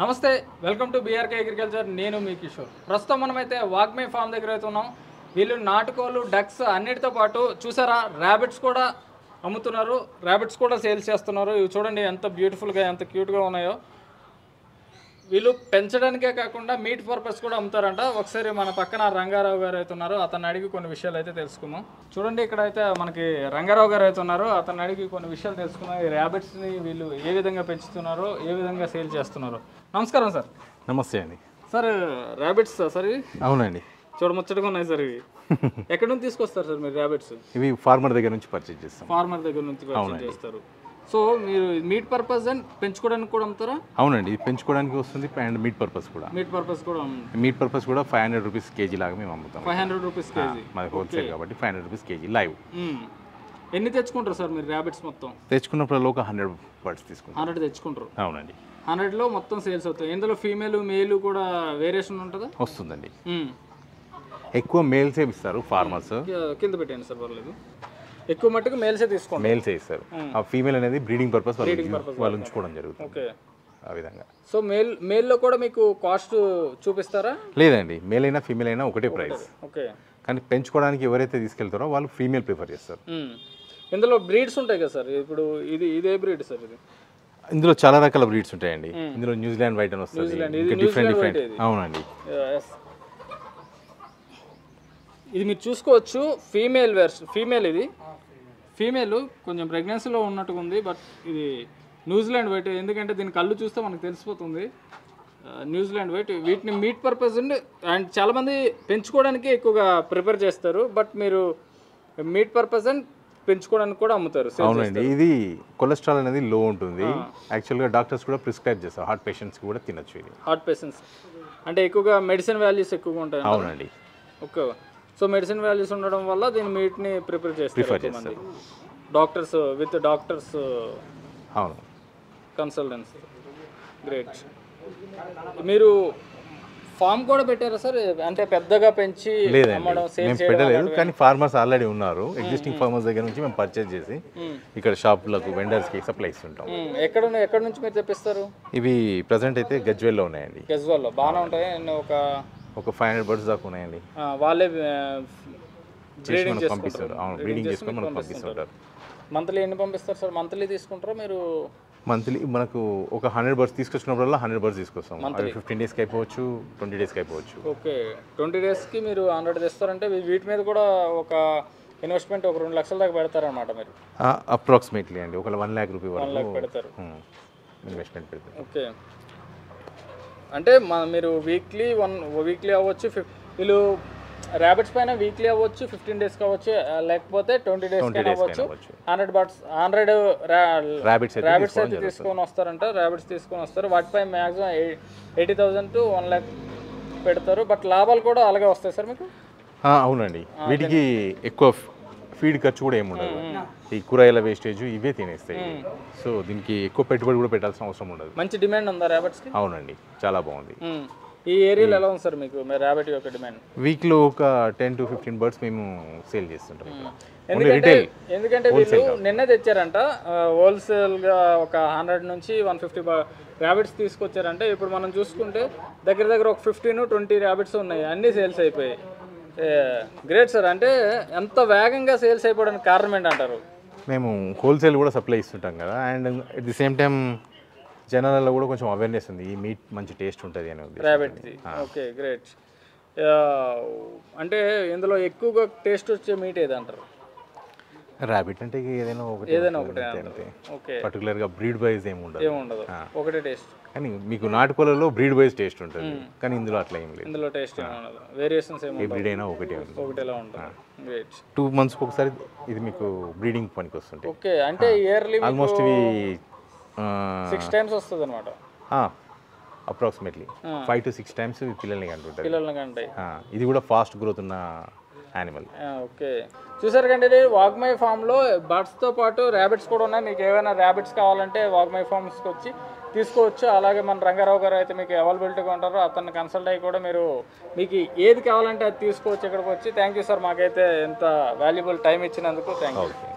నమస్తే, welcome to BRK agriculture. నేను మీ కిషోర్. ప్రస్తుతం మనమైతే వాగ్మే ఫామ్ దగ్గర అయితే ఉన్నాం. వీళ్ళు నాటుకోళ్ళు, డక్స్ అన్నిటితో పాటు చూసారా ర్యాబిట్స్ కూడా అమ్ముతున్నారు. ర్యాబిట్స్ కూడా సేల్స్ చేస్తున్నారు. ఇవి చూడండి ఎంత బ్యూటిఫుల్గా, ఎంత క్యూట్గా ఉన్నాయో. వీళ్ళు పెంచడానికే కాకుండా మీట్ పర్పస్ కూడా అమ్ముతారంట. ఒకసారి మన పక్కన రంగారావు గారు అయితే ఉన్నారు. అతన్ని అడిగి కొన్ని విషయాలు అయితే తెలుసుకుందాం. చూడండి, ఇక్కడ అయితే మనకి రంగారావు గారు అయితే ఉన్నారు. అతన్ని అడిగి కొన్ని విషయాలు తెలుసుకుందాం. ఈ ర్యాబిట్స్ని వీళ్ళు ఏ విధంగా పెంచుతున్నారో, ఏ విధంగా సేల్ చేస్తున్నారో. నమస్కారం సార్. నమస్తే అండి. సార్, ర్యాబిట్స్ సార్ ఇవి? అవునండి. చూడముచ్చటగా ఉన్నాయి సార్ ఇవి. ఎక్కడి నుంచి తీసుకొస్తారు సార్ మీరు ర్యాబిట్స్? ఇవి ఫార్మర్ దగ్గర నుంచి పర్చేజ్ చేస్తాం. ఫార్మర్ దగ్గర నుంచి పర్చేజ్ చేస్తారు. సో మీరు మీట్ పర్పస్ అండ్ పెంచుకోవడానికి కూడా అమ్ముతారా? అవునండి, ఇది పెంచుకోవడానికి వస్తుంది అండ్ మీట్ పర్పస్ కూడా. మీట్ పర్పస్ కూడా 500 రూపీస్ కేజీ లాగా మేము అమ్ముతాం. 500 రూపీస్ కేజీ. మాది హోల్సేల్ కాబట్టి 500 రూపీస్ కేజీ లైవ్. ఎన్ని తెచ్చుకుంటారు సార్ మీరు ర్యాబిట్స్ మొత్తం? తెచ్చుకున్నప్పుడు ఒక 100 బర్డ్స్ తీసుకుంటాం. 100 తెచ్చుకుంటారు. అవునండి. 100లో మొత్తం సేల్స్ అవుతాయి. ఇందులో ఫీమేల్ మేల్ కూడా వేరియేషన్ ఉంటుందా? వస్తుందండి. ఎక్కువ మేల్సే ఇస్తారు ఫార్మర్స్. కింద పెట్టండి సార్, పర్లేదు. ఎక్కువ మట్టుకు మేల్సే తీసుకోండి. మేల్సే ఇస్తారు. ఆ ఫీమేల్ అనేది బ్రీడింగ్ పర్పస్ వాళ్ళు ఉంచుకోవడం జరుగుతుంది. ఓకే, ఆ విధంగా. సో మేల్లో కూడా మీకు కాస్ట్ చూపిస్తారా? లేదండి, మేల్ అయినా ఫీమేల్ అయినా ఒకటే ప్రైస్. ఓకే, కానీ పెంచుకోవడానికి ఎవరైతే తీసుకెళ్తారో వాళ్ళు ఫీమేల్ ప్రిఫర్ చేస్తారు. ఇందులో బ్రీడ్స్ ఉంటాయి కదా సార్. ఇప్పుడు ఇదే బ్రీడ్ సార్ ఇది? ఇందులో చాలా రకాల బ్రీడ్స్ ఉంటాయండి. ఇందులో న్యూజిలాండ్ వైట్ అని వస్తుంది. డిఫరెంట్. అవునండి. ఇది మీరు చూసుకోవచ్చు. ఫీమేల్ ఇది. ఫీమేల్ కొంచెం ప్రెగ్నెన్సీలో ఉన్నట్టుగా ఉంది. బట్ ఇది న్యూజిలాండ్ వైట్. ఎందుకంటే దీని కళ్ళు చూస్తే మనకు తెలిసిపోతుంది. New Zealand white. వీటిని మీట్ పర్పస్ అండ్ చాలామంది పెంచుకోవడానికి ఎక్కువగా ప్రిపేర్ చేస్తారు. బట్ మీరు మీట్ పర్పస్ అండ్ పెంచుకోవడానికి కూడా అమ్ముతారు. అవునండి. ఇది కొలెస్ట్రాల్ అనేది లో ఉంటుంది. యాక్చువల్గా డాక్టర్స్ కూడా ప్రిస్క్రైబ్ చేస్తారు. హార్ట్ పేషెంట్స్ కూడా తినచ్చు ఇది. హార్ట్ పేషెంట్స్ అంటే ఎక్కువగా మెడిసిన్ వాల్యూస్ ఎక్కువగా ఉంటాయి. అవునండి. ఓకే, సో మెడిసిన్ వాల్యూస్ ఉండడం వల్ల దీని మీట్ని ప్రిపేర్ చేస్తారు డాక్టర్స్ అవును, కన్సల్టెన్సీ. గ్రేట్. మీరు ఫామ్ కూడా పెట్టారా సార్? అంటే పెద్దగా పెంచి పెట్టలేదు, కానీ ఫార్మర్స్ ఆల్రెడీ ఉన్నారు. ఎగ్జిస్టింగ్ ఫార్మర్స్ దగ్గర నుంచి మేము పర్చేజ్ చేసి ఇక్కడ షాపులకు వెండర్స్కి సప్లై ఇస్తుంటాం. ఎక్కడ నుంచి మీరు తెప్పిస్తారు? ఇవి ప్రజెంట్ అయితే గజ్వేల్లో ఉన్నాయండి. గజ్వేల్లో బాగానే ఉంటాయి. ఒక 500 బర్డ్స్ దాకా ఉన్నాయండి. వాళ్ళే పంపిస్తారు. అవును, బ్రీడింగ్ చేసుకొని మనకు పంపిస్తుంటారు. మంత్లీ ఎన్ని పంపిస్తారు సార్? మంత్లీ తీసుకుంటారా మీరు? మంత్లీ మనకు ఒక 100 బర్డ్స్ తీసుకొచ్చినప్పుడల్లా 100 బర్డ్స్ తీసుకొస్తాం. 15 డేస్కి అయిపోవచ్చు, 20 డేస్కి అయిపోవచ్చు. ఓకే, 20 డేస్కి మీరు 100 తెస్తారంటే వీటి మీద కూడా ఒక ఇన్వెస్ట్మెంట్ ఒక 2 లక్షల దాకా పెడతారనమాట మీరు? అప్రాక్సిమేట్లీ అండి, ఒక 1 lakh రూపీ వరకు 1 lakh పెడతారు. ఇన్వెస్ట్మెంట్ పెడతారు. ఓకే, అంటే మీరు వీక్లీ అవ్వచ్చు. వీళ్ళు ర్యాబిట్స్ పైన వీక్లీ అవ్వచ్చు, 15 డేస్ కావచ్చు, లేకపోతే 20 డేస్ అవ్వచ్చు. 100 ర్యాబిట్స్ అయితే తీసుకొని వస్తారంట. ర్యాబిట్స్ తీసుకొని వస్తారు. వాటిపై మ్యాక్సిమం 80,000 to 1 lakh పెడతారు. బట్ లాభాలు కూడా అలాగే వస్తాయి సార్ మీకు? అవునండి. వీటికి ఎక్కువ ఫీడ్ ఖర్చు కూడా ఏముండదు. ఈ కూరగాయల వేస్టేజ్ ఇవే తినేస్తాయి. సో దీనికి ఎక్కువ పెట్టుబడి కూడా పెట్టాల్సిన అవసరం ఉండదు. మంచి డిమాండ్ ఉందా ర్యాబిట్స్కి? అవునండి, చాలా బాగుంది. ఈ ఏరియాలో ఎలా ఉంది సార్ మీకు ర్యాబిట్ యొక్క డిమాండ్? వీక్లో ఒక 10 to 15 బర్డ్స్ మేము సేల్ చేస్తుంటాం. ఎందుకంటే వీళ్ళు నిన్నే తెచ్చారంట హోల్సేల్గా ఒక 100 నుంచి 150 ర్యాబిట్స్ తీసుకొచ్చారంటే. ఇప్పుడు మనం చూసుకుంటే దగ్గర ఒక 15-20 ర్యాబిట్స్ ఉన్నాయి. అన్నీ సేల్స్ అయిపోయాయి. Great sir. అంటే ఎంత వేగంగా సేల్స్ అయిపోవడానికి కారణం ఏంటంటారు? మేము హోల్సేల్ కూడా సప్లై ఇస్తుంటాం కదా, and at the same time జనాలలో కూడా కొంచెం అవేర్నెస్ ఉంది. ఈ మీట్ మంచి టేస్ట్ ఉంటుంది అని ర్యాబిట్ది. Okay, great. అంటే ఇందులో ఎక్కువగా టేస్ట్ వచ్చే మీట్ ఏదంటారు? ర్యాబిట్ అంటే ఏదైనా ఒకటే. ఓకే, పర్టికులర్గా బ్రీడ్ వైజ్ ఏముండదు, ఒకటే టేస్ట్. కానీ మీకు నాటుకోళ్ళలో బ్రీడ్ వైజ్ టేస్ట్ ఉంటుంది, కానీ ఇందులో అట్లా ఏం లేదు. ఇందులో టేస్ట్ వేరియేషన్స్ ఏమి బ్రీడ్ అయినా ఒకటేలా ఉంటుంది. గ్రేట్. 2 months ఒకసారి ఇది మీకు బ్రీడింగ్ పనికి వస్తుంది. ఓకే, అంటే ఇయర్లీ ఆల్మోస్ట్ ఇవి 6 times వస్తుంది అనమాట. అప్రాక్సిమేట్లీ 5 to 6 times పిల్లల్ని కంటాయి. ఇది కూడా ఫాస్ట్ గ్రోత్ ఉన్న యానిమల్. ఓకే, చూసారు కండి, వాగ్మై ఫామ్లో బర్డ్స్తో పాటు ర్యాబిట్స్ కూడా ఉన్నాయి. మీకు ఏమైనా ర్యాబిట్స్ కావాలంటే వాగ్మై ఫామ్స్కి వచ్చి తీసుకోవచ్చు. అలాగే మన రంగారావు గారు అయితే మీకు అవైలబిలిటీగా ఉంటారు. అతన్ని కన్సల్ట్ అయ్యి కూడా మీకు ఏది కావాలంటే అది తీసుకోవచ్చు ఇక్కడికి వచ్చి. థ్యాంక్ యూ సార్, మాకైతే ఎంత వాల్యుబుల్ టైం ఇచ్చినందుకు. Thank you.